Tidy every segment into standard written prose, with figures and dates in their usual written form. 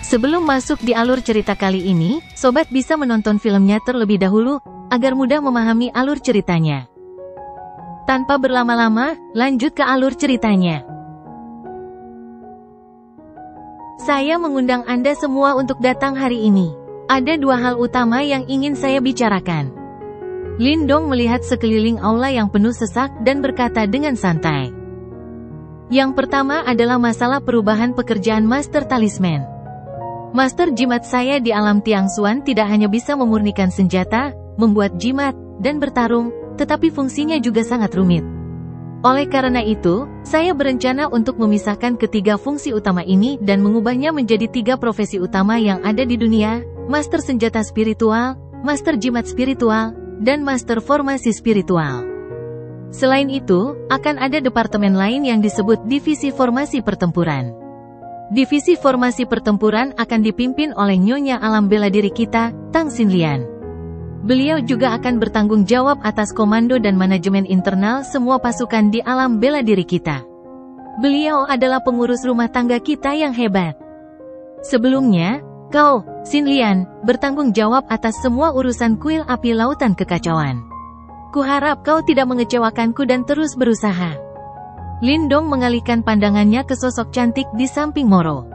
Sebelum masuk di alur cerita kali ini, sobat bisa menonton filmnya terlebih dahulu, agar mudah memahami alur ceritanya. Tanpa berlama-lama, lanjut ke alur ceritanya. Saya mengundang Anda semua untuk datang hari ini. Ada dua hal utama yang ingin saya bicarakan. Lindong melihat sekeliling aula yang penuh sesak dan berkata dengan santai. Yang pertama adalah masalah perubahan pekerjaan Master Talisman. Master jimat saya di alam Tiangxuan tidak hanya bisa memurnikan senjata, membuat jimat, dan bertarung, tetapi fungsinya juga sangat rumit. Oleh karena itu, saya berencana untuk memisahkan ketiga fungsi utama ini dan mengubahnya menjadi tiga profesi utama yang ada di dunia, Master Senjata Spiritual, Master Jimat Spiritual, dan Master Formasi Spiritual. Selain itu, akan ada departemen lain yang disebut Divisi Formasi Pertempuran. Divisi Formasi Pertempuran akan dipimpin oleh Nyonya Alam Bela Diri kita, Tang Xinlian. Beliau juga akan bertanggung jawab atas komando dan manajemen internal semua pasukan di alam bela diri kita. Beliau adalah pengurus rumah tangga kita yang hebat. Sebelumnya, kau, Xinlian, bertanggung jawab atas semua urusan kuil api lautan kekacauan. Kuharap kau tidak mengecewakanku dan terus berusaha. Lindong mengalihkan pandangannya ke sosok cantik di samping Moro.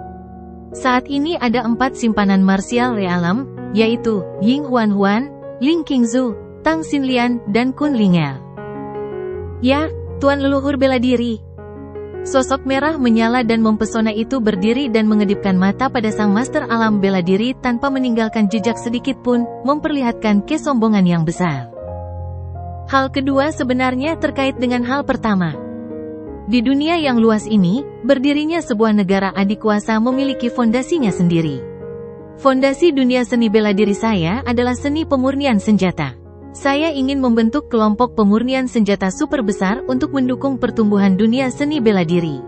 Saat ini ada 4 simpanan marsial realem, yaitu Ying Huan, Ling Qingzu, Tang Xinlian, dan Kun Lingel. Ya, Tuan Leluhur Bela Diri. Sosok merah menyala dan mempesona itu berdiri dan mengedipkan mata pada sang Master Alam Bela Diri tanpa meninggalkan jejak sedikit pun, memperlihatkan kesombongan yang besar. Hal kedua sebenarnya terkait dengan hal pertama. Di dunia yang luas ini, berdirinya sebuah negara adikuasa memiliki fondasinya sendiri. Fondasi dunia seni bela diri saya adalah seni pemurnian senjata. Saya ingin membentuk kelompok pemurnian senjata super besar untuk mendukung pertumbuhan dunia seni bela diri.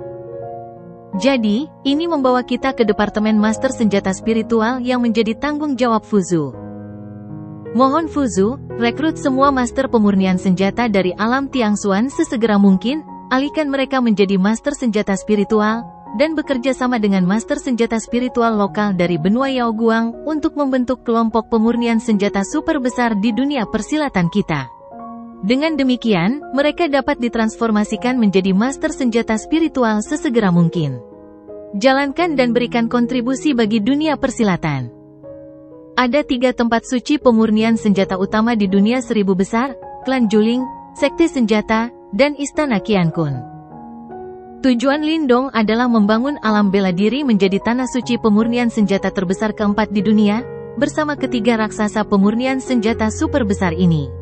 Jadi, ini membawa kita ke Departemen Master Senjata Spiritual yang menjadi tanggung jawab Fuzu. Mohon Fuzu, rekrut semua master pemurnian senjata dari alam Tiangxuan sesegera mungkin, alihkan mereka menjadi master senjata spiritual, dan bekerja sama dengan master senjata spiritual lokal dari benua Yaoguang untuk membentuk kelompok pemurnian senjata super besar di dunia persilatan kita. Dengan demikian, mereka dapat ditransformasikan menjadi master senjata spiritual sesegera mungkin. Jalankan dan berikan kontribusi bagi dunia persilatan. Ada 3 tempat suci pemurnian senjata utama di dunia 1000 besar, Klan Juling, Sekte Senjata, dan Istana Qiankun. Tujuan Lindong adalah membangun alam bela diri menjadi tanah suci pemurnian senjata terbesar keempat di dunia, bersama ketiga raksasa pemurnian senjata super besar ini.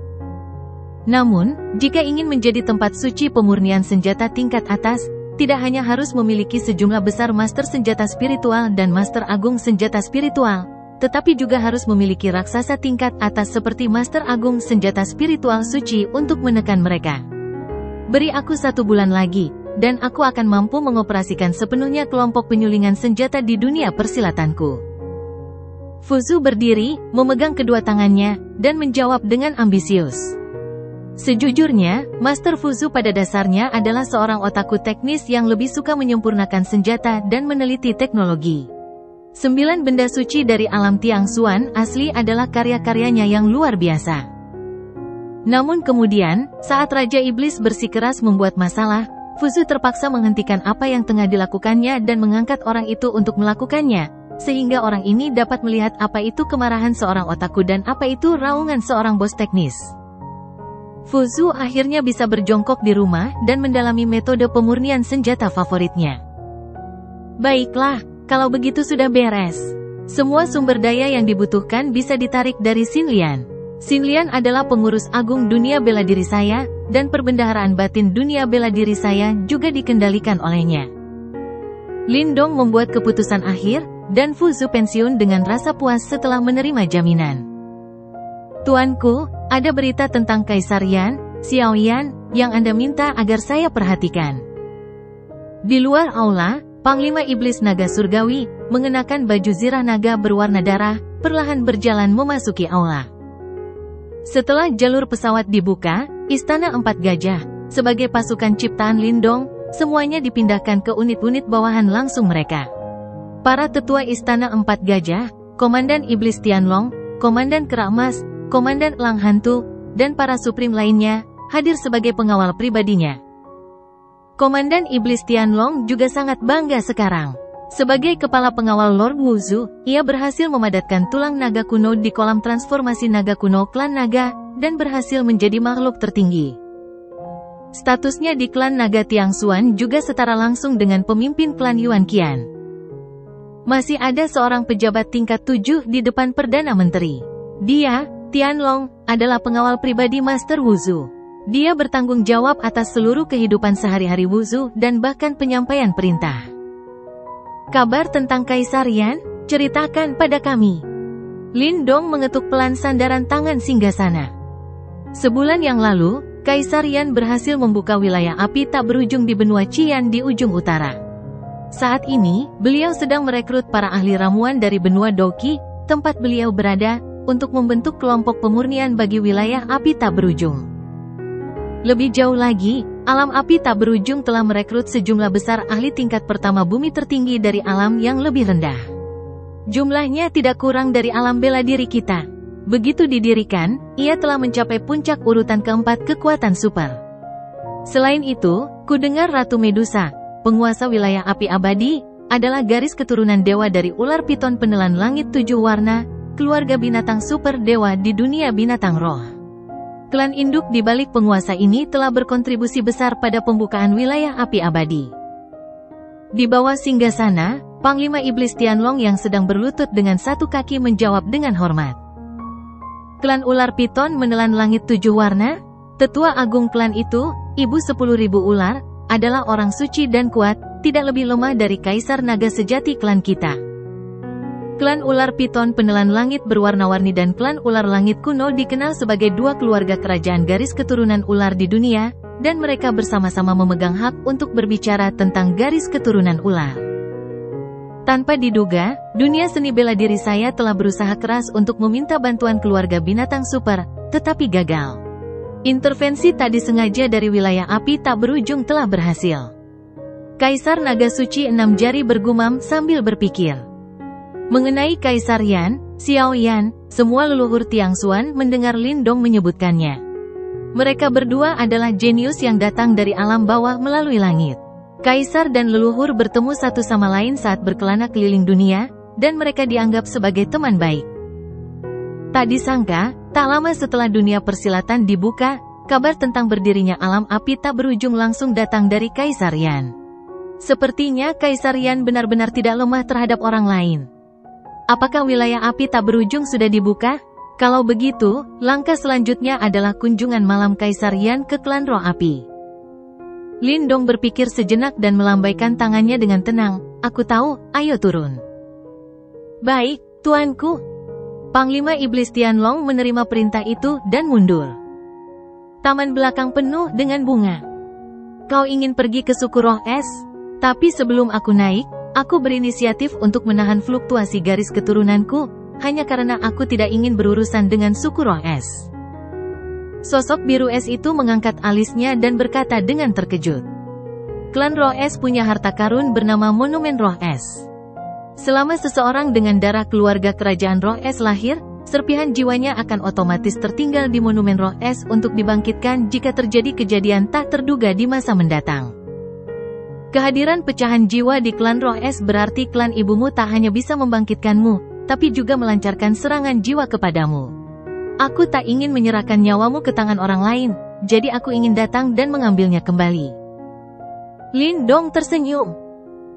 Namun, jika ingin menjadi tempat suci pemurnian senjata tingkat atas, tidak hanya harus memiliki sejumlah besar master senjata spiritual dan master agung senjata spiritual, tetapi juga harus memiliki raksasa tingkat atas seperti master agung senjata spiritual suci untuk menekan mereka. Beri aku 1 bulan lagi, dan aku akan mampu mengoperasikan sepenuhnya kelompok penyulingan senjata di dunia persilatanku. Fuzu berdiri, memegang kedua tangannya, dan menjawab dengan ambisius. Sejujurnya, Master Fuzu pada dasarnya adalah seorang otaku teknis yang lebih suka menyempurnakan senjata dan meneliti teknologi. 9 benda suci dari alam Tiangxuan asli adalah karya-karyanya yang luar biasa. Namun kemudian, saat Raja Iblis bersikeras membuat masalah, Fuzu terpaksa menghentikan apa yang tengah dilakukannya dan mengangkat orang itu untuk melakukannya, sehingga orang ini dapat melihat apa itu kemarahan seorang otaku dan apa itu raungan seorang bos teknis. Fuzu akhirnya bisa berjongkok di rumah dan mendalami metode pemurnian senjata favoritnya. Baiklah, kalau begitu sudah beres. Semua sumber daya yang dibutuhkan bisa ditarik dari Xinlian. Xinlian adalah pengurus agung dunia bela diri saya, dan perbendaharaan batin dunia bela diri saya juga dikendalikan olehnya. Lindong membuat keputusan akhir, dan Fuzu pensiun dengan rasa puas setelah menerima jaminan. Tuanku, ada berita tentang Kaisar Yan, Xiao Yan, yang Anda minta agar saya perhatikan. Di luar aula, Panglima Iblis Naga Surgawi, mengenakan baju zirah naga berwarna darah, perlahan berjalan memasuki aula. Setelah jalur pesawat dibuka, Istana 4 Gajah, sebagai pasukan ciptaan Lindong, semuanya dipindahkan ke unit-unit bawahan langsung mereka. Para tetua Istana Empat Gajah, Komandan Iblis Tianlong, Komandan Kera Emas, Komandan Elang Hantu, dan para suprim lainnya, hadir sebagai pengawal pribadinya. Komandan Iblis Tianlong juga sangat bangga sekarang. Sebagai kepala pengawal Lord Wuzu, ia berhasil memadatkan tulang naga kuno di kolam transformasi naga kuno klan naga, dan berhasil menjadi makhluk tertinggi. Statusnya di klan naga Tiangxuan juga setara langsung dengan pemimpin klan Yuan Qian. Masih ada seorang pejabat tingkat 7 di depan Perdana Menteri. Dia, Tianlong, adalah pengawal pribadi Master Wuzu. Dia bertanggung jawab atas seluruh kehidupan sehari-hari Wuzu dan bahkan penyampaian perintah. Kabar tentang Kaisar Yan? Ceritakan pada kami. Lin Dong mengetuk pelan sandaran tangan singgasana. Sebulan yang lalu, Kaisar Yan berhasil membuka wilayah api tak berujung di benua Qian di ujung utara. Saat ini, beliau sedang merekrut para ahli ramuan dari benua Doqi, tempat beliau berada, untuk membentuk kelompok pemurnian bagi wilayah api tak berujung. Lebih jauh lagi, alam api tak berujung telah merekrut sejumlah besar ahli tingkat pertama bumi tertinggi dari alam yang lebih rendah. Jumlahnya tidak kurang dari alam bela diri kita. Begitu didirikan, ia telah mencapai puncak urutan keempat kekuatan super. Selain itu, kudengar Ratu Medusa, penguasa wilayah api abadi, adalah garis keturunan dewa dari ular piton penelan langit 7 warna, keluarga binatang super dewa di dunia binatang roh. Klan induk di balik penguasa ini telah berkontribusi besar pada pembukaan wilayah api abadi. Di bawah singgasana, Panglima Iblis Tianlong yang sedang berlutut dengan satu kaki menjawab dengan hormat. Klan ular piton menelan langit 7 warna, tetua agung klan itu, ibu 10.000 ular, adalah orang suci dan kuat, tidak lebih lemah dari kaisar naga sejati klan kita. Klan ular piton penelan langit berwarna-warni dan klan ular langit kuno dikenal sebagai dua keluarga kerajaan garis keturunan ular di dunia, dan mereka bersama-sama memegang hak untuk berbicara tentang garis keturunan ular. Tanpa diduga, dunia seni bela diri saya telah berusaha keras untuk meminta bantuan keluarga binatang super, tetapi gagal. Intervensi tak disengaja dari wilayah api tak berujung telah berhasil. Kaisar Naga Suci 6 Jari bergumam sambil berpikir. Mengenai Kaisar Yan, Xiao Yan, semua leluhur Tiangxuan mendengar Lin Dong menyebutkannya. Mereka berdua adalah jenius yang datang dari alam bawah melalui langit. Kaisar dan leluhur bertemu satu sama lain saat berkelana keliling dunia, dan mereka dianggap sebagai teman baik. Tak disangka, tak lama setelah dunia persilatan dibuka, kabar tentang berdirinya alam api tak berujung langsung datang dari Kaisar Yan. Sepertinya Kaisar Yan benar-benar tidak lemah terhadap orang lain. Apakah wilayah api tak berujung sudah dibuka? Kalau begitu, langkah selanjutnya adalah kunjungan malam Kaisar Yan ke klan roh api. Lin Dong berpikir sejenak dan melambaikan tangannya dengan tenang. Aku tahu, ayo turun. Baik, tuanku. Panglima Iblis Tianlong menerima perintah itu dan mundur. Taman belakang penuh dengan bunga. Kau ingin pergi ke suku roh es? Tapi sebelum aku naik, aku berinisiatif untuk menahan fluktuasi garis keturunanku, hanya karena aku tidak ingin berurusan dengan suku roh es. Sosok biru es itu mengangkat alisnya dan berkata dengan terkejut. Klan roh es punya harta karun bernama Monumen Roh Es. Selama seseorang dengan darah keluarga kerajaan roh es lahir, serpihan jiwanya akan otomatis tertinggal di Monumen Roh Es untuk dibangkitkan jika terjadi kejadian tak terduga di masa mendatang. Kehadiran pecahan jiwa di klan roh es berarti klan ibumu tak hanya bisa membangkitkanmu, tapi juga melancarkan serangan jiwa kepadamu. Aku tak ingin menyerahkan nyawamu ke tangan orang lain, jadi aku ingin datang dan mengambilnya kembali. Lin Dong tersenyum.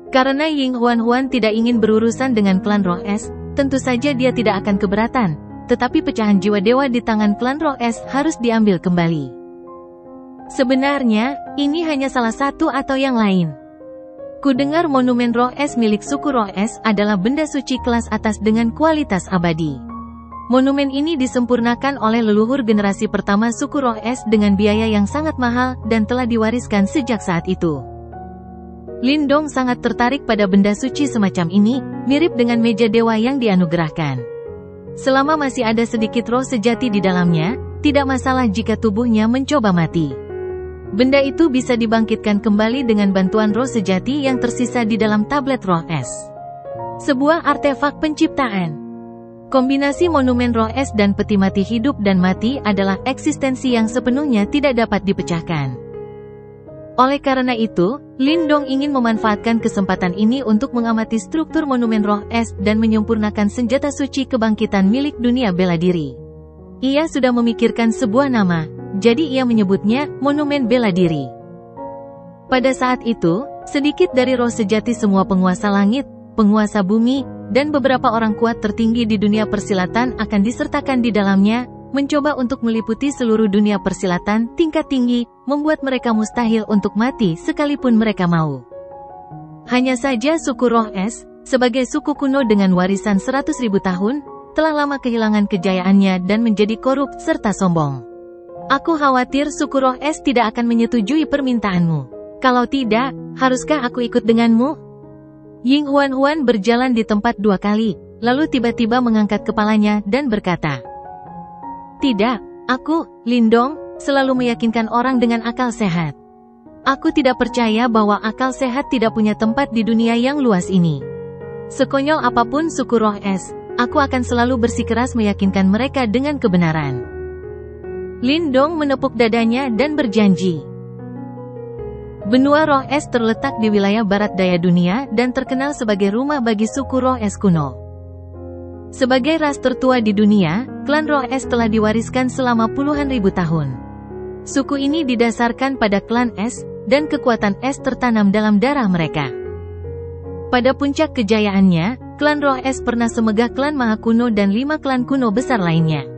Karena Ying Huan tidak ingin berurusan dengan klan roh es, tentu saja dia tidak akan keberatan, tetapi pecahan jiwa dewa di tangan klan roh es harus diambil kembali. Sebenarnya, ini hanya salah satu atau yang lain. Kudengar Monumen Roh Es milik suku roh es adalah benda suci kelas atas dengan kualitas abadi. Monumen ini disempurnakan oleh leluhur generasi pertama suku roh es dengan biaya yang sangat mahal dan telah diwariskan sejak saat itu. Lin Dong sangat tertarik pada benda suci semacam ini, mirip dengan meja dewa yang dianugerahkan. Selama masih ada sedikit roh sejati di dalamnya, tidak masalah jika tubuhnya mencoba mati. Benda itu bisa dibangkitkan kembali dengan bantuan roh sejati yang tersisa di dalam tablet roh es. Sebuah artefak penciptaan. Kombinasi monumen roh es dan peti mati hidup dan mati adalah eksistensi yang sepenuhnya tidak dapat dipecahkan. Oleh karena itu, Lindong ingin memanfaatkan kesempatan ini untuk mengamati struktur monumen roh es dan menyempurnakan senjata suci kebangkitan milik dunia bela diri. Ia sudah memikirkan sebuah nama, jadi ia menyebutnya Monumen Bela Diri. Pada saat itu, sedikit dari roh sejati semua penguasa langit, penguasa bumi, dan beberapa orang kuat tertinggi di dunia persilatan akan disertakan di dalamnya, mencoba untuk meliputi seluruh dunia persilatan tingkat tinggi, membuat mereka mustahil untuk mati sekalipun mereka mau. Hanya saja suku roh es, sebagai suku kuno dengan warisan 100.000 tahun, telah lama kehilangan kejayaannya dan menjadi korup serta sombong. Aku khawatir suku roh es tidak akan menyetujui permintaanmu. Kalau tidak, haruskah aku ikut denganmu? Ying Huan berjalan di tempat 2 kali, lalu tiba-tiba mengangkat kepalanya dan berkata, "Tidak, aku, Lindong, selalu meyakinkan orang dengan akal sehat. Aku tidak percaya bahwa akal sehat tidak punya tempat di dunia yang luas ini. Sekonyol apapun suku roh es, aku akan selalu bersikeras meyakinkan mereka dengan kebenaran." Lindong menepuk dadanya dan berjanji. Benua roh es terletak di wilayah barat daya dunia dan terkenal sebagai rumah bagi suku roh es kuno. Sebagai ras tertua di dunia, klan roh es telah diwariskan selama puluhan ribu tahun. Suku ini didasarkan pada klan es, dan kekuatan es tertanam dalam darah mereka. Pada puncak kejayaannya, klan roh es pernah semegah klan maha kuno dan 5 klan kuno besar lainnya.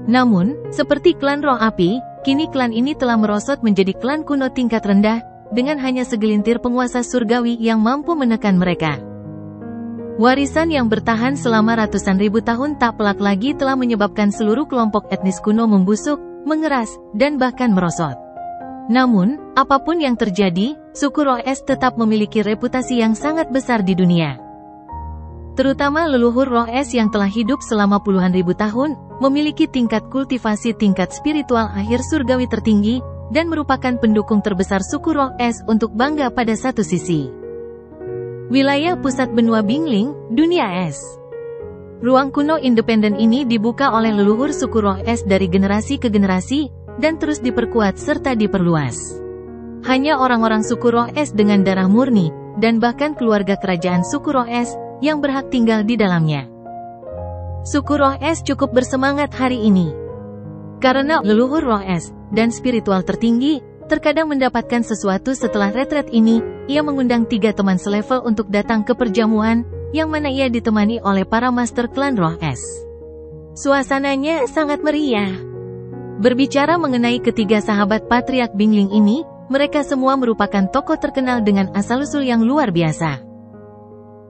Namun, seperti klan roh api, kini klan ini telah merosot menjadi klan kuno tingkat rendah, dengan hanya segelintir penguasa surgawi yang mampu menekan mereka. Warisan yang bertahan selama ratusan ribu tahun tak pelak lagi telah menyebabkan seluruh kelompok etnis kuno membusuk, mengeras, dan bahkan merosot. Namun, apapun yang terjadi, suku roh es tetap memiliki reputasi yang sangat besar di dunia. Terutama leluhur roh es yang telah hidup selama puluhan ribu tahun, memiliki tingkat kultivasi tingkat spiritual akhir surgawi tertinggi, dan merupakan pendukung terbesar suku roh es untuk bangga pada satu sisi. Wilayah pusat benua Bingling, dunia es. Ruang kuno independen ini dibuka oleh leluhur suku roh es dari generasi ke generasi, dan terus diperkuat serta diperluas. Hanya orang-orang suku roh es dengan darah murni, dan bahkan keluarga kerajaan suku roh es, yang berhak tinggal di dalamnya. Suku roh es cukup bersemangat hari ini. Karena leluhur roh es, dan spiritual tertinggi, terkadang mendapatkan sesuatu setelah retret ini, ia mengundang 3 teman selevel untuk datang ke perjamuan, yang mana ia ditemani oleh para master klan roh es. Suasananya sangat meriah. Berbicara mengenai ketiga sahabat patriark Bingling ini, mereka semua merupakan tokoh terkenal dengan asal-usul yang luar biasa.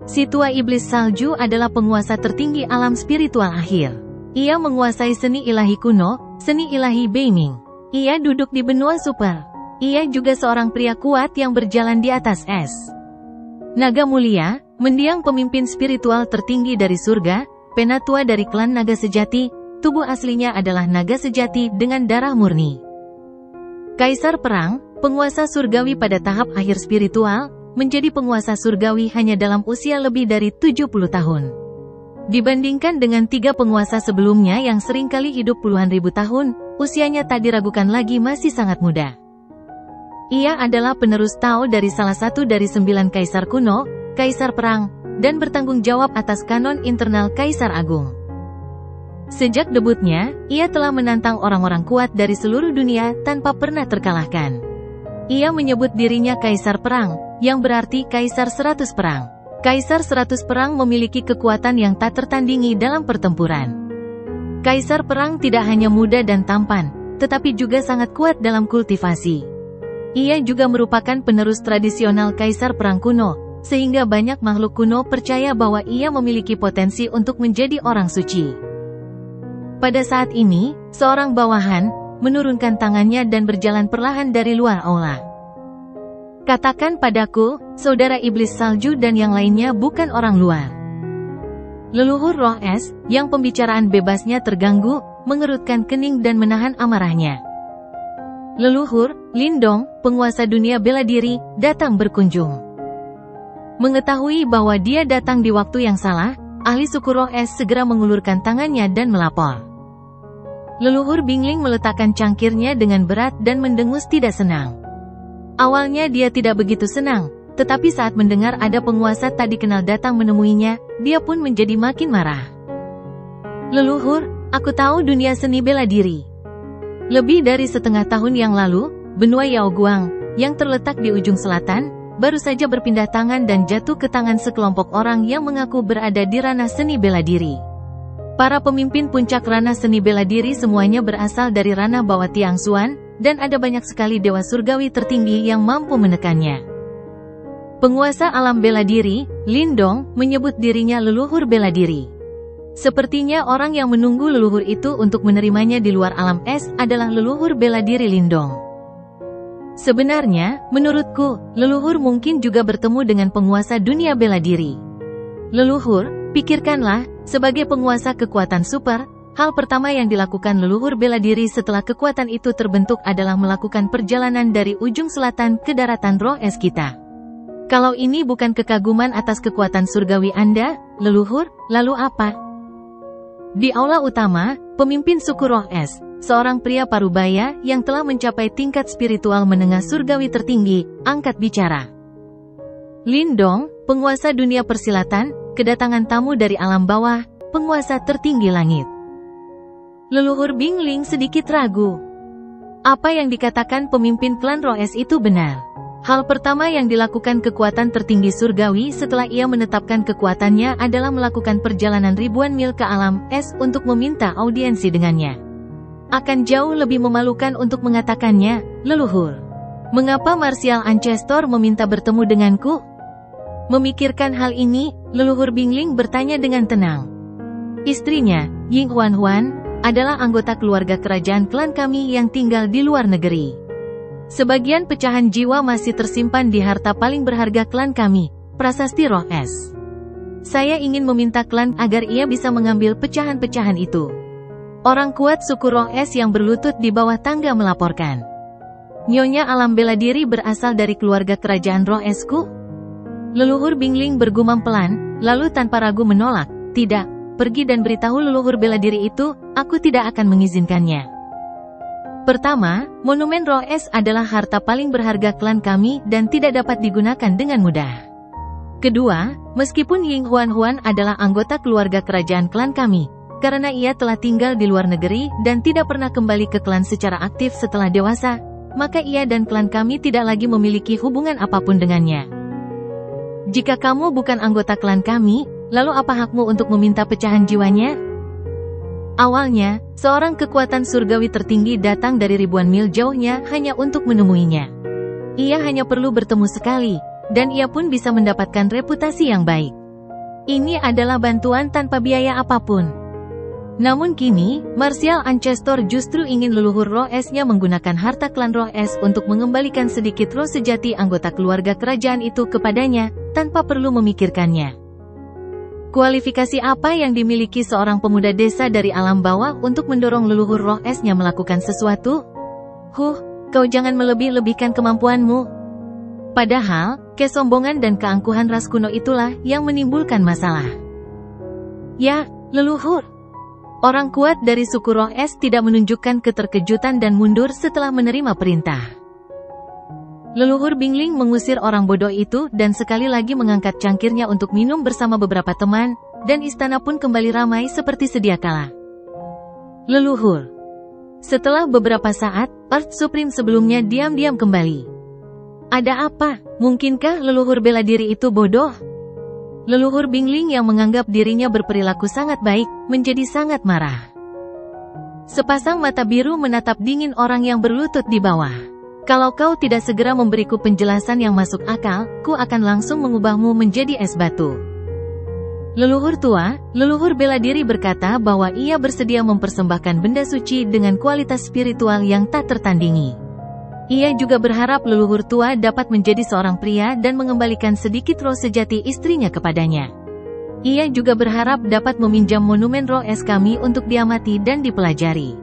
Si tua iblis salju adalah penguasa tertinggi alam spiritual akhir. Ia menguasai seni ilahi kuno, seni ilahi Beiming. Ia duduk di benua super. Ia juga seorang pria kuat yang berjalan di atas es. Naga mulia, mendiang pemimpin spiritual tertinggi dari surga, penatua dari klan naga sejati, tubuh aslinya adalah naga sejati dengan darah murni. Kaisar perang, penguasa surgawi pada tahap akhir spiritual, menjadi penguasa surgawi hanya dalam usia lebih dari 70 tahun. Dibandingkan dengan 3 penguasa sebelumnya yang seringkali hidup puluhan ribu tahun, usianya tak diragukan lagi masih sangat muda. Ia adalah penerus Tao dari salah satu dari 9 kaisar kuno, kaisar perang, dan bertanggung jawab atas kanon internal Kaisar Agung. Sejak debutnya, ia telah menantang orang-orang kuat dari seluruh dunia tanpa pernah terkalahkan. Ia menyebut dirinya Kaisar Perang, yang berarti Kaisar 100 Perang. Kaisar 100 Perang memiliki kekuatan yang tak tertandingi dalam pertempuran. Kaisar Perang tidak hanya muda dan tampan, tetapi juga sangat kuat dalam kultivasi. Ia juga merupakan penerus tradisional Kaisar Perang kuno, sehingga banyak makhluk kuno percaya bahwa ia memiliki potensi untuk menjadi orang suci. Pada saat ini, seorang bawahan menurunkan tangannya dan berjalan perlahan dari luar aula. "Katakan padaku, saudara iblis salju dan yang lainnya bukan orang luar." Leluhur roh es, yang pembicaraan bebasnya terganggu, mengerutkan kening dan menahan amarahnya. "Leluhur, Lindong, penguasa dunia bela diri, datang berkunjung." Mengetahui bahwa dia datang di waktu yang salah, ahli suku roh es segera mengulurkan tangannya dan melapor. Leluhur Bingling meletakkan cangkirnya dengan berat dan mendengus tidak senang. Awalnya dia tidak begitu senang, tetapi saat mendengar ada penguasa tak dikenal datang menemuinya, dia pun menjadi makin marah. Leluhur, aku tahu dunia seni bela diri. Lebih dari setengah tahun yang lalu, benua Yaoguang, yang terletak di ujung selatan, baru saja berpindah tangan dan jatuh ke tangan sekelompok orang yang mengaku berada di ranah seni bela diri. Para pemimpin puncak ranah seni bela diri semuanya berasal dari ranah bawah Tiangxuan, dan ada banyak sekali dewa surgawi tertinggi yang mampu menekannya. Penguasa alam bela diri, Lindong, menyebut dirinya leluhur bela diri. Sepertinya orang yang menunggu leluhur itu untuk menerimanya di luar alam es adalah leluhur bela diri Lindong. Sebenarnya, menurutku, leluhur mungkin juga bertemu dengan penguasa dunia bela diri. Leluhur, pikirkanlah, sebagai penguasa kekuatan super, hal pertama yang dilakukan leluhur bela diri setelah kekuatan itu terbentuk adalah melakukan perjalanan dari ujung selatan ke daratan roh es kita. Kalau ini bukan kekaguman atas kekuatan surgawi Anda, leluhur, lalu apa? Di aula utama, pemimpin suku roh es, seorang pria parubaya yang telah mencapai tingkat spiritual menengah surgawi tertinggi, angkat bicara. Lindong, penguasa dunia persilatan, kedatangan tamu dari alam bawah, penguasa tertinggi langit. Leluhur Bingling sedikit ragu. Apa yang dikatakan pemimpin klan roh es itu benar. Hal pertama yang dilakukan kekuatan tertinggi surgawi setelah ia menetapkan kekuatannya adalah melakukan perjalanan ribuan mil ke alam es untuk meminta audiensi dengannya. Akan jauh lebih memalukan untuk mengatakannya, leluhur. Mengapa Martial Ancestor meminta bertemu denganku? Memikirkan hal ini, leluhur Bingling bertanya dengan tenang. Istrinya, Ying Huan, adalah anggota keluarga kerajaan klan kami yang tinggal di luar negeri. Sebagian pecahan jiwa masih tersimpan di harta paling berharga klan kami, prasasti roh es. Saya ingin meminta klan agar ia bisa mengambil pecahan-pecahan itu. Orang kuat suku roh es yang berlutut di bawah tangga melaporkan. Nyonya alam bela diri berasal dari keluarga kerajaan roh esku? Leluhur Bingling bergumam pelan, lalu tanpa ragu menolak, tidak, pergi dan beritahu leluhur bela diri itu, aku tidak akan mengizinkannya. Pertama, monumen roh es adalah harta paling berharga klan kami dan tidak dapat digunakan dengan mudah. Kedua, meskipun Ying Huan adalah anggota keluarga kerajaan klan kami, karena ia telah tinggal di luar negeri dan tidak pernah kembali ke klan secara aktif setelah dewasa, maka ia dan klan kami tidak lagi memiliki hubungan apapun dengannya. Jika kamu bukan anggota klan kami, lalu apa hakmu untuk meminta pecahan jiwanya? Awalnya, seorang kekuatan surgawi tertinggi datang dari ribuan mil jauhnya hanya untuk menemuinya. Ia hanya perlu bertemu sekali, dan ia pun bisa mendapatkan reputasi yang baik. Ini adalah bantuan tanpa biaya apapun. Namun kini, Martial Ancestor justru ingin leluhur roh esnya menggunakan harta klan roh es untuk mengembalikan sedikit roh sejati anggota keluarga kerajaan itu kepadanya, tanpa perlu memikirkannya. Kualifikasi apa yang dimiliki seorang pemuda desa dari alam bawah untuk mendorong leluhur roh esnya melakukan sesuatu? Kau jangan melebih-lebihkan kemampuanmu. Padahal, kesombongan dan keangkuhan ras kuno itulah yang menimbulkan masalah. Ya, leluhur. Orang kuat dari suku roh es tidak menunjukkan keterkejutan dan mundur setelah menerima perintah. Leluhur Bingling mengusir orang bodoh itu dan sekali lagi mengangkat cangkirnya untuk minum bersama beberapa teman, dan istana pun kembali ramai seperti sedia kala. Leluhur. Setelah beberapa saat, Earth Supreme sebelumnya diam-diam kembali. Ada apa? Mungkinkah leluhur bela diri itu bodoh? Leluhur Bingling yang menganggap dirinya berperilaku sangat baik, menjadi sangat marah. Sepasang mata biru menatap dingin orang yang berlutut di bawah. Kalau kau tidak segera memberiku penjelasan yang masuk akal, ku akan langsung mengubahmu menjadi es batu. Leluhur tua, leluhur bela diri berkata bahwa ia bersedia mempersembahkan benda suci dengan kualitas spiritual yang tak tertandingi. Ia juga berharap leluhur tua dapat menjadi seorang pria dan mengembalikan sedikit roh sejati istrinya kepadanya. Ia juga berharap dapat meminjam monumen roh es kami untuk diamati dan dipelajari.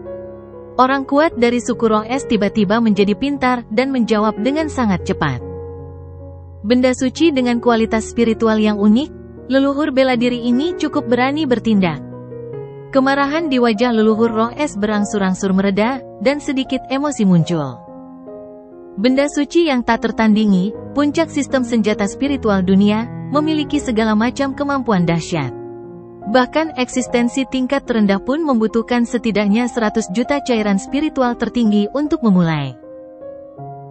Orang kuat dari suku roh es tiba-tiba menjadi pintar dan menjawab dengan sangat cepat. Benda suci dengan kualitas spiritual yang unik, leluhur bela diri ini cukup berani bertindak. Kemarahan di wajah leluhur roh es berangsur-angsur mereda, dan sedikit emosi muncul. Benda suci yang tak tertandingi, puncak sistem senjata spiritual dunia, memiliki segala macam kemampuan dahsyat. Bahkan eksistensi tingkat terendah pun membutuhkan setidaknya 100 juta cairan spiritual tertinggi untuk memulai.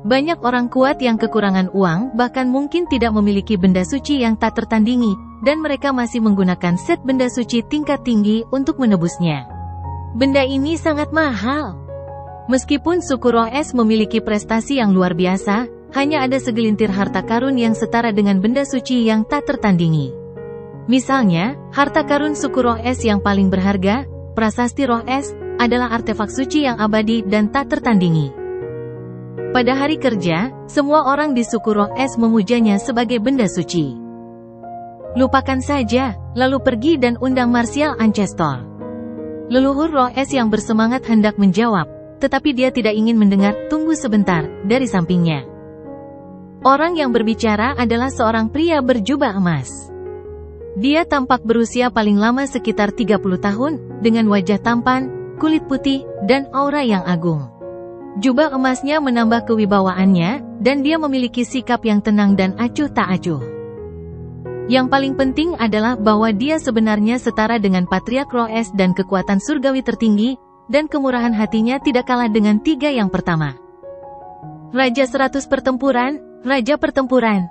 Banyak orang kuat yang kekurangan uang bahkan mungkin tidak memiliki benda suci yang tak tertandingi, dan mereka masih menggunakan set benda suci tingkat tinggi untuk menebusnya. Benda ini sangat mahal. Meskipun suku roh es memiliki prestasi yang luar biasa, hanya ada segelintir harta karun yang setara dengan benda suci yang tak tertandingi. Misalnya, harta karun suku roh es yang paling berharga, prasasti roh es, adalah artefak suci yang abadi dan tak tertandingi. Pada hari kerja, semua orang di suku roh es memujanya sebagai benda suci. Lupakan saja, lalu pergi dan undang Martial Ancestor. Leluhur roh es yang bersemangat hendak menjawab, tetapi dia tidak ingin mendengar, tunggu sebentar, dari sampingnya. Orang yang berbicara adalah seorang pria berjubah emas. Dia tampak berusia paling lama sekitar 30 tahun, dengan wajah tampan, kulit putih, dan aura yang agung. Jubah emasnya menambah kewibawaannya, dan dia memiliki sikap yang tenang dan acuh tak acuh. Yang paling penting adalah bahwa dia sebenarnya setara dengan Patriark Roh Es dan kekuatan surgawi tertinggi, dan kemurahan hatinya tidak kalah dengan 3 yang pertama. Raja 100 pertempuran, Raja Pertempuran.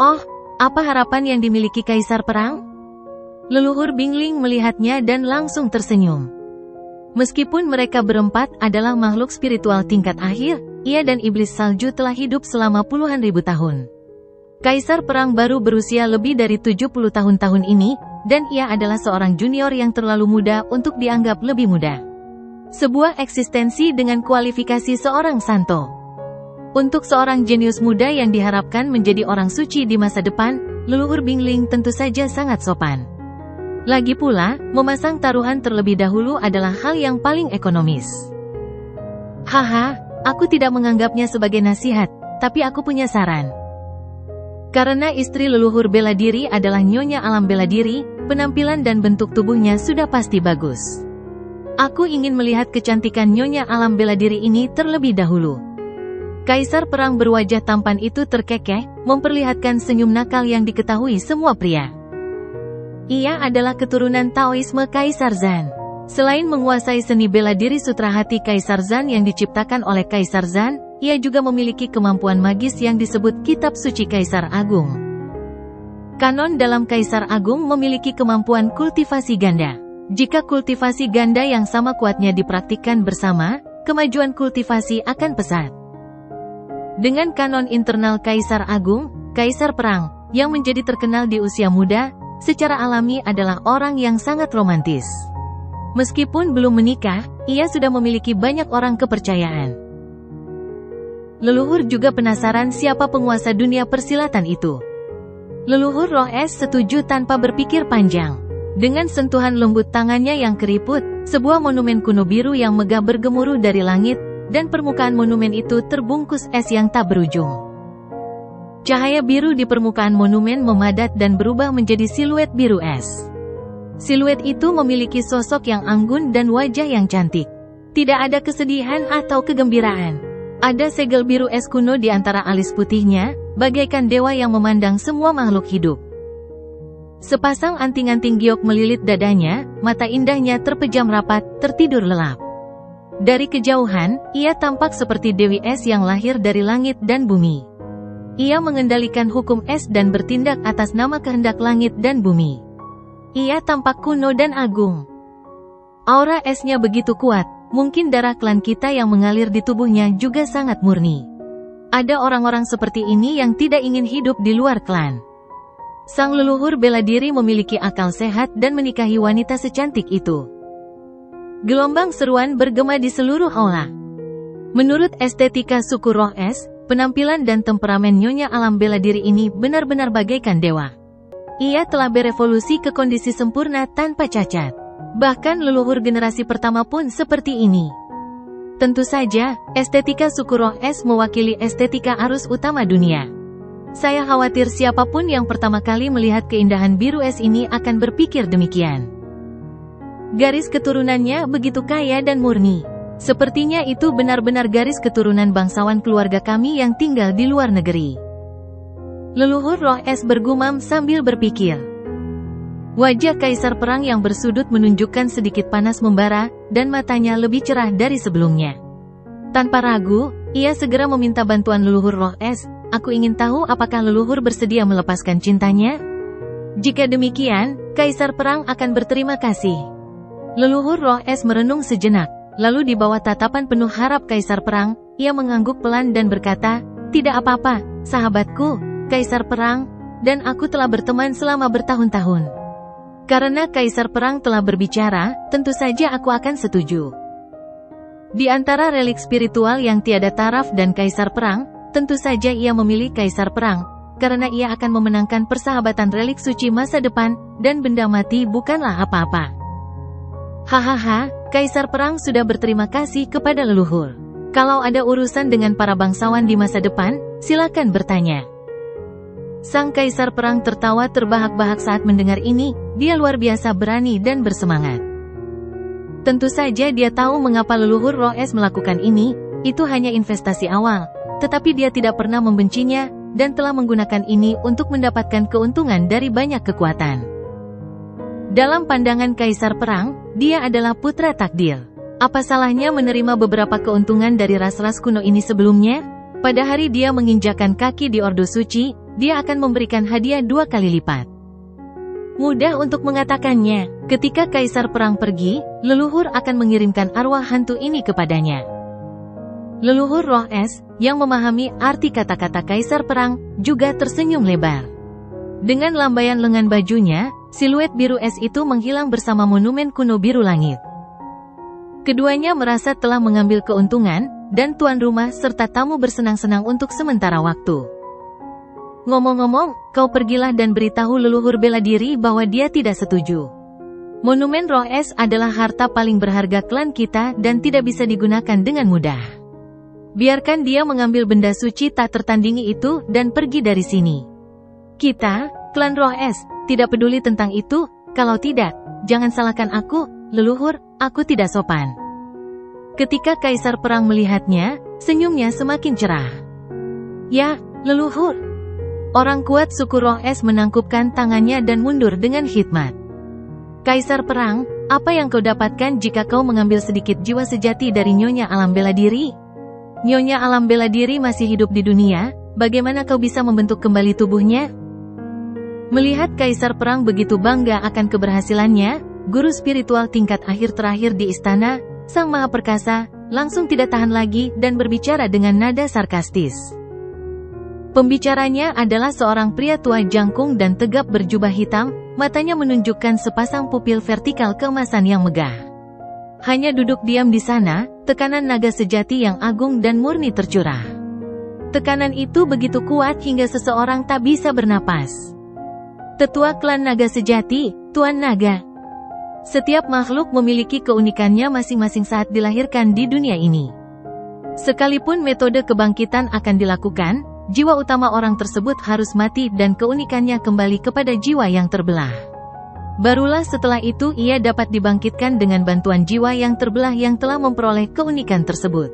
Oh, apa harapan yang dimiliki Kaisar Perang? Leluhur Bingling melihatnya dan langsung tersenyum. Meskipun mereka berempat adalah makhluk spiritual tingkat akhir, ia dan iblis salju telah hidup selama puluhan ribu tahun. Kaisar Perang baru berusia lebih dari 70 tahun ini, dan ia adalah seorang junior yang terlalu muda untuk dianggap lebih muda. Sebuah eksistensi dengan kualifikasi seorang santo. Untuk seorang jenius muda yang diharapkan menjadi orang suci di masa depan, leluhur Bingling tentu saja sangat sopan. Lagi pula, memasang taruhan terlebih dahulu adalah hal yang paling ekonomis. Haha, aku tidak menganggapnya sebagai nasihat, tapi aku punya saran. Karena istri leluhur bela diri adalah Nyonya Alam Bela Diri, penampilan dan bentuk tubuhnya sudah pasti bagus. Aku ingin melihat kecantikan Nyonya Alam Bela Diri ini terlebih dahulu. Kaisar Perang berwajah tampan itu terkekeh, memperlihatkan senyum nakal yang diketahui semua pria. Ia adalah keturunan Taoisme Kaisar Zhan. Selain menguasai seni bela diri sutra hati Kaisar Zhan yang diciptakan oleh Kaisar Zhan, ia juga memiliki kemampuan magis yang disebut Kitab Suci Kaisar Agung. Kanon dalam Kaisar Agung memiliki kemampuan kultivasi ganda. Jika kultivasi ganda yang sama kuatnya dipraktikkan bersama, kemajuan kultivasi akan pesat. Dengan kanon internal Kaisar Agung, Kaisar Perang, yang menjadi terkenal di usia muda, secara alami adalah orang yang sangat romantis. Meskipun belum menikah, ia sudah memiliki banyak orang kepercayaan. Leluhur juga penasaran siapa penguasa dunia persilatan itu. Leluhur Roh Es setuju tanpa berpikir panjang. Dengan sentuhan lembut tangannya yang keriput, sebuah monumen kuno biru yang megah bergemuruh dari langit, dan permukaan monumen itu terbungkus es yang tak berujung. Cahaya biru di permukaan monumen memadat dan berubah menjadi siluet biru es. Siluet itu memiliki sosok yang anggun dan wajah yang cantik. Tidak ada kesedihan atau kegembiraan. Ada segel biru es kuno di antara alis putihnya, bagaikan dewa yang memandang semua makhluk hidup. Sepasang anting-anting giok melilit dadanya, mata indahnya terpejam rapat, tertidur lelap. Dari kejauhan, ia tampak seperti Dewi Es yang lahir dari langit dan bumi. Ia mengendalikan hukum es dan bertindak atas nama kehendak langit dan bumi. Ia tampak kuno dan agung. Aura esnya begitu kuat, mungkin darah klan kita yang mengalir di tubuhnya juga sangat murni. Ada orang-orang seperti ini yang tidak ingin hidup di luar klan. Sang leluhur bela diri memiliki akal sehat dan menikahi wanita secantik itu. Gelombang seruan bergema di seluruh aula. Menurut estetika suku Roh Es, penampilan dan temperamen Nyonya Alam Bela Diri ini benar-benar bagaikan dewa. Ia telah berevolusi ke kondisi sempurna tanpa cacat. Bahkan leluhur generasi pertama pun seperti ini. Tentu saja, estetika suku Roh Es mewakili estetika arus utama dunia. Saya khawatir siapapun yang pertama kali melihat keindahan biru es ini akan berpikir demikian. Garis keturunannya begitu kaya dan murni. Sepertinya itu benar-benar garis keturunan bangsawan keluarga kami yang tinggal di luar negeri. Leluhur roh es bergumam sambil berpikir. Wajah Kaisar Perang yang bersudut menunjukkan sedikit panas membara, dan matanya lebih cerah dari sebelumnya. Tanpa ragu, ia segera meminta bantuan leluhur roh es. Aku ingin tahu apakah leluhur bersedia melepaskan cintanya? Jika demikian, Kaisar Perang akan berterima kasih. Leluhur roh es merenung sejenak. Lalu di bawah tatapan penuh harap Kaisar Perang, ia mengangguk pelan dan berkata, "Tidak apa-apa, sahabatku, Kaisar Perang, dan aku telah berteman selama bertahun-tahun. Karena Kaisar Perang telah berbicara, tentu saja aku akan setuju." Di antara relik spiritual yang tiada taraf dan Kaisar Perang, tentu saja ia memilih Kaisar Perang, karena ia akan memenangkan persahabatan relik suci masa depan, dan benda mati bukanlah apa-apa. Hahaha, Kaisar Perang sudah berterima kasih kepada leluhur. Kalau ada urusan dengan para bangsawan di masa depan, silakan bertanya. Sang Kaisar Perang tertawa terbahak-bahak saat mendengar ini, dia luar biasa berani dan bersemangat. Tentu saja dia tahu mengapa leluhur roh es melakukan ini, itu hanya investasi awal. Tetapi dia tidak pernah membencinya, dan telah menggunakan ini untuk mendapatkan keuntungan dari banyak kekuatan. Dalam pandangan Kaisar Perang, dia adalah putra takdir. Apa salahnya menerima beberapa keuntungan dari ras-ras kuno ini sebelumnya? Pada hari dia menginjakkan kaki di Ordo Suci, dia akan memberikan hadiah 2 kali lipat. Mudah untuk mengatakannya, ketika Kaisar Perang pergi, leluhur akan mengirimkan arwah hantu ini kepadanya. Leluhur roh es, yang memahami arti kata-kata Kaisar Perang, juga tersenyum lebar. Dengan lambaian lengan bajunya, siluet biru es itu menghilang bersama monumen kuno biru langit. Keduanya merasa telah mengambil keuntungan, dan tuan rumah serta tamu bersenang-senang untuk sementara waktu. Ngomong-ngomong, kau pergilah dan beritahu leluhur bela diri bahwa dia tidak setuju. Monumen roh es adalah harta paling berharga klan kita dan tidak bisa digunakan dengan mudah. Biarkan dia mengambil benda suci tak tertandingi itu dan pergi dari sini. Kita, klan roh es, tidak peduli tentang itu. Kalau tidak, jangan salahkan aku, leluhur, aku tidak sopan. Ketika Kaisar Perang melihatnya, senyumnya semakin cerah. Ya, leluhur. Orang kuat suku roh es menangkupkan tangannya dan mundur dengan hikmat. Kaisar Perang, apa yang kau dapatkan jika kau mengambil sedikit jiwa sejati dari Nyonya Alam Bela Diri? Nyonya Alam Bela Diri masih hidup di dunia, bagaimana kau bisa membentuk kembali tubuhnya? Melihat Kaisar Perang begitu bangga akan keberhasilannya, guru spiritual tingkat akhir terakhir di istana, Sang Maha Perkasa, langsung tidak tahan lagi dan berbicara dengan nada sarkastis. Pembicaranya adalah seorang pria tua jangkung dan tegap berjubah hitam, matanya menunjukkan sepasang pupil vertikal keemasan yang megah. Hanya duduk diam di sana, tekanan naga sejati yang agung dan murni tercurah. Tekanan itu begitu kuat hingga seseorang tak bisa bernapas. Tetua klan naga sejati, Tuan Naga. Setiap makhluk memiliki keunikannya masing-masing saat dilahirkan di dunia ini. Sekalipun metode kebangkitan akan dilakukan, jiwa utama orang tersebut harus mati dan keunikannya kembali kepada jiwa yang terbelah. Barulah setelah itu ia dapat dibangkitkan dengan bantuan jiwa yang terbelah yang telah memperoleh keunikan tersebut.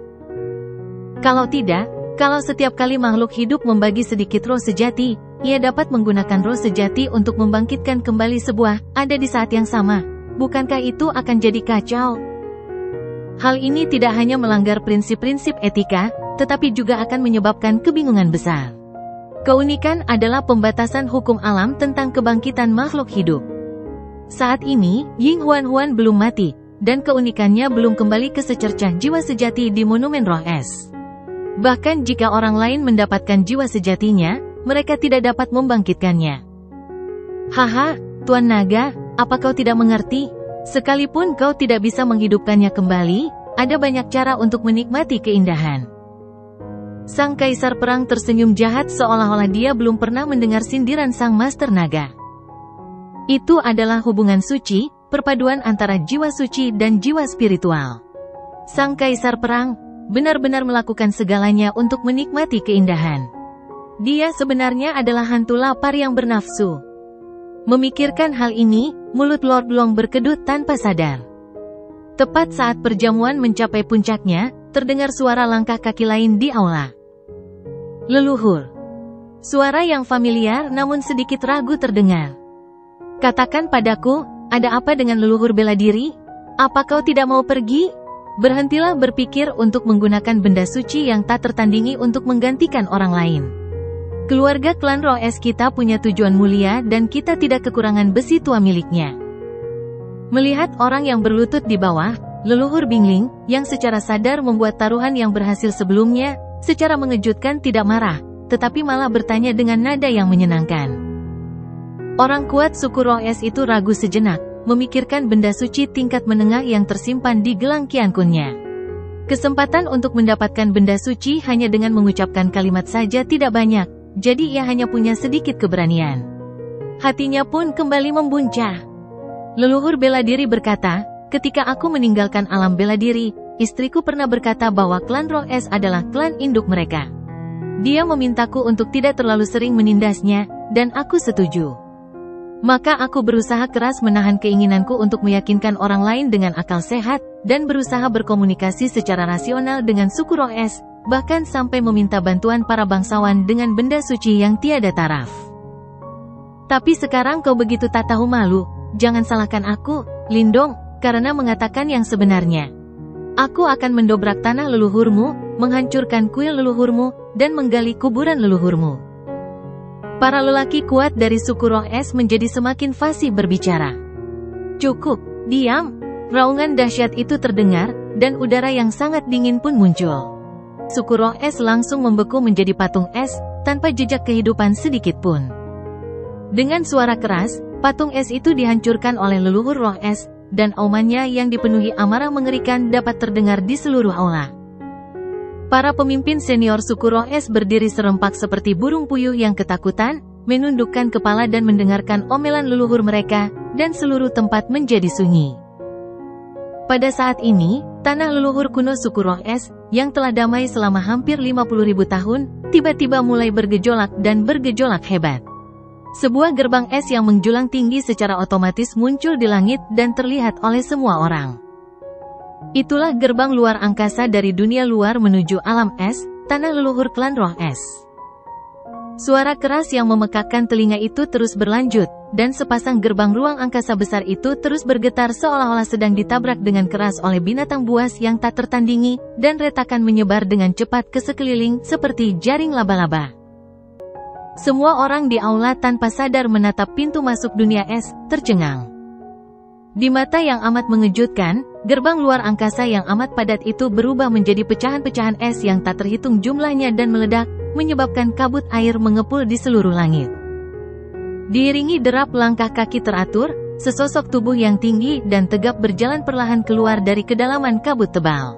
Kalau tidak, kalau setiap kali makhluk hidup membagi sedikit roh sejati, ia dapat menggunakan roh sejati untuk membangkitkan kembali sebuah, ada di saat yang sama. Bukankah itu akan jadi kacau? Hal ini tidak hanya melanggar prinsip-prinsip etika, tetapi juga akan menyebabkan kebingungan besar. Keunikan adalah pembatasan hukum alam tentang kebangkitan makhluk hidup. Saat ini, Ying Huan belum mati, dan keunikannya belum kembali ke secercah jiwa sejati di monumen roh es. Bahkan jika orang lain mendapatkan jiwa sejatinya, mereka tidak dapat membangkitkannya. Haha, Tuan Naga, apa kau tidak mengerti? Sekalipun kau tidak bisa menghidupkannya kembali, ada banyak cara untuk menikmati keindahan. Sang Kaisar Perang tersenyum jahat seolah-olah dia belum pernah mendengar sindiran Sang Master Naga. Itu adalah hubungan suci, perpaduan antara jiwa suci dan jiwa spiritual. Sang Kaisar Perang benar-benar melakukan segalanya untuk menikmati keindahan. Dia sebenarnya adalah hantu lapar yang bernafsu. Memikirkan hal ini, mulut Lord Long berkedut tanpa sadar. Tepat saat perjamuan mencapai puncaknya, terdengar suara langkah kaki lain di aula. Leluhur. Suara yang familiar namun sedikit ragu terdengar. Katakan padaku, ada apa dengan leluhur bela diri? Apa kau tidak mau pergi? Berhentilah berpikir untuk menggunakan benda suci yang tak tertandingi untuk menggantikan orang lain. Keluarga klan Roes kita punya tujuan mulia dan kita tidak kekurangan besi tua miliknya. Melihat orang yang berlutut di bawah, leluhur Bingling, yang secara sadar membuat taruhan yang berhasil sebelumnya, secara mengejutkan tidak marah, tetapi malah bertanya dengan nada yang menyenangkan. Orang kuat suku Roes itu ragu sejenak, memikirkan benda suci tingkat menengah yang tersimpan di gelang Qian Kunnya. Kesempatan untuk mendapatkan benda suci hanya dengan mengucapkan kalimat saja tidak banyak, jadi ia hanya punya sedikit keberanian. Hatinya pun kembali membuncah. Leluhur bela diri berkata, ketika aku meninggalkan alam bela diri, istriku pernah berkata bahwa klan Roes adalah klan induk mereka. Dia memintaku untuk tidak terlalu sering menindasnya, dan aku setuju. Maka aku berusaha keras menahan keinginanku untuk meyakinkan orang lain dengan akal sehat, dan berusaha berkomunikasi secara rasional dengan suku Roes, bahkan sampai meminta bantuan para bangsawan dengan benda suci yang tiada taraf. Tapi sekarang kau begitu tak tahu malu, jangan salahkan aku, Lindong, karena mengatakan yang sebenarnya. Aku akan mendobrak tanah leluhurmu, menghancurkan kuil leluhurmu, dan menggali kuburan leluhurmu. Para lelaki kuat dari suku Roes menjadi semakin fasih berbicara. Cukup, diam. Raungan dahsyat itu terdengar, dan udara yang sangat dingin pun muncul. Suku Roes langsung membeku menjadi patung es, tanpa jejak kehidupan sedikit pun. Dengan suara keras, patung es itu dihancurkan oleh leluhur Roes, dan aumannya yang dipenuhi amarah mengerikan dapat terdengar di seluruh aula. Para pemimpin senior suku Roes berdiri serempak seperti burung puyuh yang ketakutan, menundukkan kepala dan mendengarkan omelan leluhur mereka, dan seluruh tempat menjadi sunyi. Pada saat ini, tanah leluhur kuno suku Roes, yang telah damai selama hampir 50.000 tahun, tiba-tiba mulai bergejolak dan bergejolak hebat. Sebuah gerbang es yang menjulang tinggi secara otomatis muncul di langit dan terlihat oleh semua orang. Itulah gerbang luar angkasa dari dunia luar menuju alam es, tanah leluhur klan Roes. Suara keras yang memekakkan telinga itu terus berlanjut, dan sepasang gerbang ruang angkasa besar itu terus bergetar seolah-olah sedang ditabrak dengan keras oleh binatang buas yang tak tertandingi, dan retakan menyebar dengan cepat ke sekeliling seperti jaring laba-laba. Semua orang di aula tanpa sadar menatap pintu masuk dunia es, tercengang. Di mata yang amat mengejutkan, gerbang luar angkasa yang amat padat itu berubah menjadi pecahan-pecahan es yang tak terhitung jumlahnya dan meledak, menyebabkan kabut air mengepul di seluruh langit. Diiringi derap langkah kaki teratur, sesosok tubuh yang tinggi dan tegap berjalan perlahan keluar dari kedalaman kabut tebal.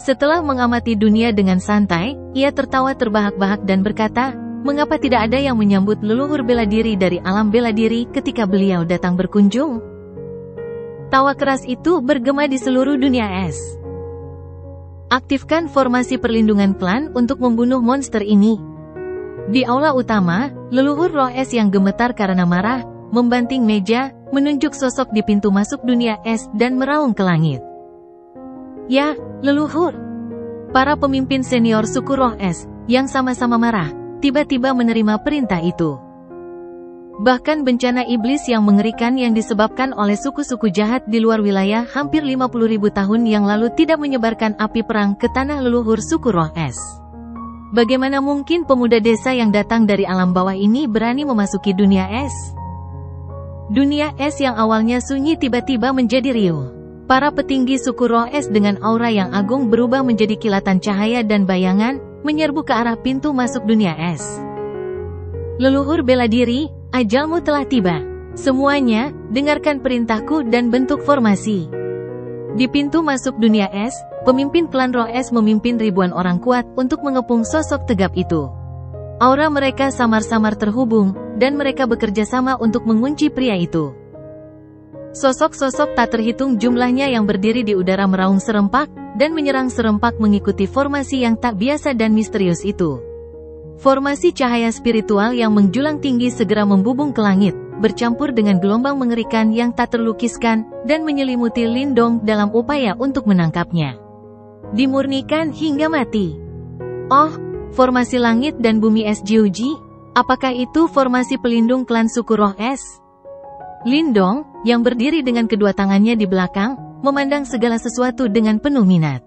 Setelah mengamati dunia dengan santai, ia tertawa terbahak-bahak dan berkata, mengapa tidak ada yang menyambut leluhur bela diri dari alam bela diri ketika beliau datang berkunjung? Tawa keras itu bergema di seluruh dunia es. Aktifkan formasi perlindungan klan untuk membunuh monster ini. Di aula utama, leluhur Roes yang gemetar karena marah, membanting meja, menunjuk sosok di pintu masuk dunia es dan meraung ke langit. Ya, leluhur. Para pemimpin senior suku Roes, yang sama-sama marah, tiba-tiba menerima perintah itu. Bahkan bencana iblis yang mengerikan yang disebabkan oleh suku-suku jahat di luar wilayah hampir 50.000 tahun yang lalu tidak menyebarkan api perang ke tanah leluhur suku Roes. Bagaimana mungkin pemuda desa yang datang dari alam bawah ini berani memasuki dunia es? Dunia es yang awalnya sunyi tiba-tiba menjadi riuh. Para petinggi suku Roes dengan aura yang agung berubah menjadi kilatan cahaya dan bayangan, menyerbu ke arah pintu masuk dunia es. Leluhur bela diri, ajalmu telah tiba. Semuanya, dengarkan perintahku dan bentuk formasi. Di pintu masuk dunia es, pemimpin klan Roes memimpin ribuan orang kuat untuk mengepung sosok tegap itu. Aura mereka samar-samar terhubung, dan mereka bekerja sama untuk mengunci pria itu. Sosok-sosok tak terhitung jumlahnya yang berdiri di udara meraung serempak, dan menyerang serempak mengikuti formasi yang tak biasa dan misterius itu. Formasi cahaya spiritual yang menjulang tinggi segera membubung ke langit, bercampur dengan gelombang mengerikan yang tak terlukiskan, dan menyelimuti Lindong dalam upaya untuk menangkapnya. Dimurnikan hingga mati. Oh, formasi langit dan bumi es Jiuji? Apakah itu formasi pelindung klan suku roh es? Lindong, yang berdiri dengan kedua tangannya di belakang, memandang segala sesuatu dengan penuh minat.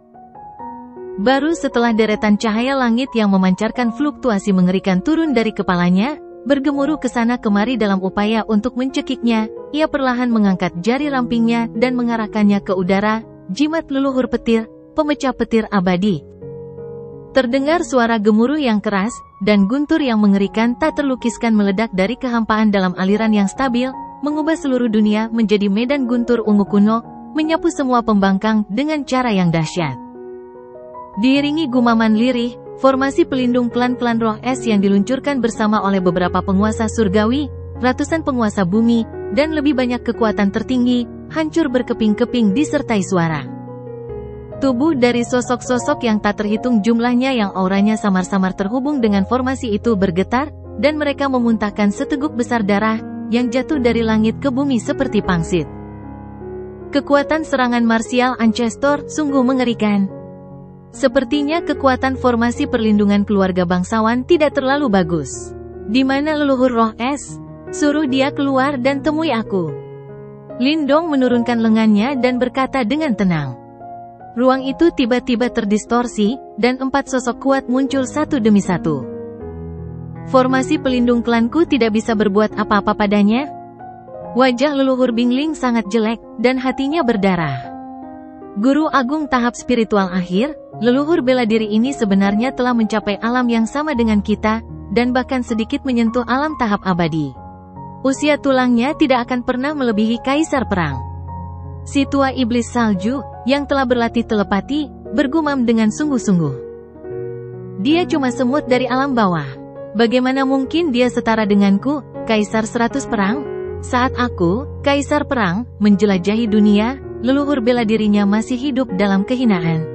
Baru setelah deretan cahaya langit yang memancarkan fluktuasi mengerikan turun dari kepalanya, bergemuruh ke sana kemari dalam upaya untuk mencekiknya, ia perlahan mengangkat jari rampingnya dan mengarahkannya ke udara, jimat leluhur petir, pemecah petir abadi. Terdengar suara gemuruh yang keras, dan guntur yang mengerikan tak terlukiskan meledak dari kehampaan dalam aliran yang stabil, mengubah seluruh dunia menjadi medan guntur ungu kuno, menyapu semua pembangkang dengan cara yang dahsyat. Diiringi gumaman lirih, formasi pelindung klan-klan roh es yang diluncurkan bersama oleh beberapa penguasa surgawi, ratusan penguasa bumi, dan lebih banyak kekuatan tertinggi, hancur berkeping-keping disertai suara. Tubuh dari sosok-sosok yang tak terhitung jumlahnya yang auranya samar-samar terhubung dengan formasi itu bergetar, dan mereka memuntahkan seteguk besar darah, yang jatuh dari langit ke bumi seperti pangsit. Kekuatan serangan marsial Ancestor sungguh mengerikan. Sepertinya kekuatan formasi perlindungan keluarga bangsawan tidak terlalu bagus. Di mana leluhur roh es? Suruh dia keluar dan temui aku. Lindong menurunkan lengannya dan berkata dengan tenang. Ruang itu tiba-tiba terdistorsi, dan 4 sosok kuat muncul satu demi satu. Formasi pelindung klanku tidak bisa berbuat apa-apa padanya? Wajah leluhur Bingling sangat jelek, dan hatinya berdarah. Guru Agung tahap spiritual akhir, leluhur bela diri ini sebenarnya telah mencapai alam yang sama dengan kita, dan bahkan sedikit menyentuh alam tahap abadi. Usia tulangnya tidak akan pernah melebihi kaisar perang. Si tua iblis salju, yang telah berlatih telepati, bergumam dengan sungguh-sungguh. Dia cuma semut dari alam bawah. Bagaimana mungkin dia setara denganku, kaisar 100 perang? Saat aku, kaisar perang, menjelajahi dunia, leluhur bela dirinya masih hidup dalam kehinaan.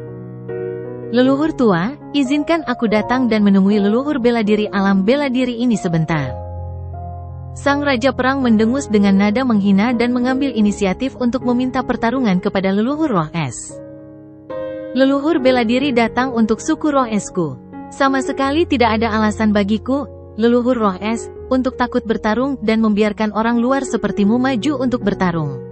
Leluhur tua, izinkan aku datang dan menemui leluhur bela diri alam bela diri ini sebentar. Sang Raja Perang mendengus dengan nada menghina dan mengambil inisiatif untuk meminta pertarungan kepada leluhur roh es. Leluhur bela diri datang untuk suku roh esku. Sama sekali tidak ada alasan bagiku, leluhur roh es, untuk takut bertarung dan membiarkan orang luar sepertimu maju untuk bertarung.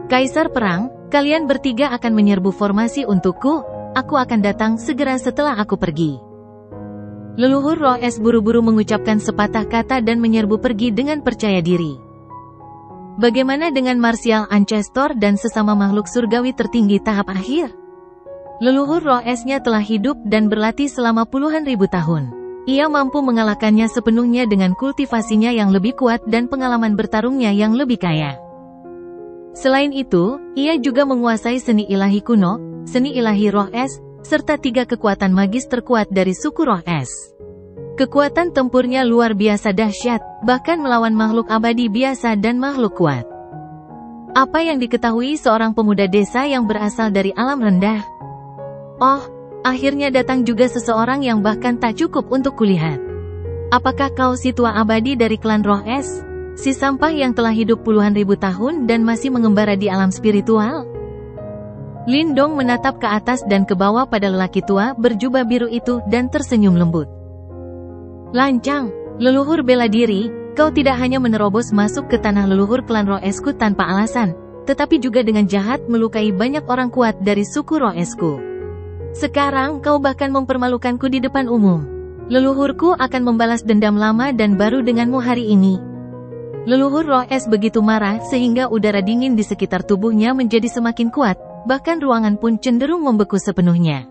Kaisar Perang, kalian bertiga akan menyerbu formasi untukku, aku akan datang segera setelah aku pergi. Leluhur roh es buru-buru mengucapkan sepatah kata dan menyerbu pergi dengan percaya diri. Bagaimana dengan marsial Ancestor dan sesama makhluk surgawi tertinggi tahap akhir? Leluhur roh esnya telah hidup dan berlatih selama puluhan ribu tahun. Ia mampu mengalahkannya sepenuhnya dengan kultivasinya yang lebih kuat dan pengalaman bertarungnya yang lebih kaya. Selain itu, ia juga menguasai seni ilahi kuno, seni ilahi roh es, serta 3 kekuatan magis terkuat dari suku roh es. Kekuatan tempurnya luar biasa dahsyat, bahkan melawan makhluk abadi biasa dan makhluk kuat. Apa yang diketahui seorang pemuda desa yang berasal dari alam rendah? Oh, akhirnya datang juga seseorang yang bahkan tak cukup untuk kulihat. Apakah kau si tua abadi dari klan roh es? Si sampah yang telah hidup puluhan ribu tahun dan masih mengembara di alam spiritual? Lindong menatap ke atas dan ke bawah pada lelaki tua berjubah biru itu dan tersenyum lembut. Lancang, leluhur bela diri, kau tidak hanya menerobos masuk ke tanah leluhur klan roh esku tanpa alasan, tetapi juga dengan jahat melukai banyak orang kuat dari suku roh esku. Sekarang kau bahkan mempermalukanku di depan umum. Leluhurku akan membalas dendam lama dan baru denganmu hari ini. Leluhur roh es begitu marah sehingga udara dingin di sekitar tubuhnya menjadi semakin kuat, bahkan ruangan pun cenderung membeku sepenuhnya.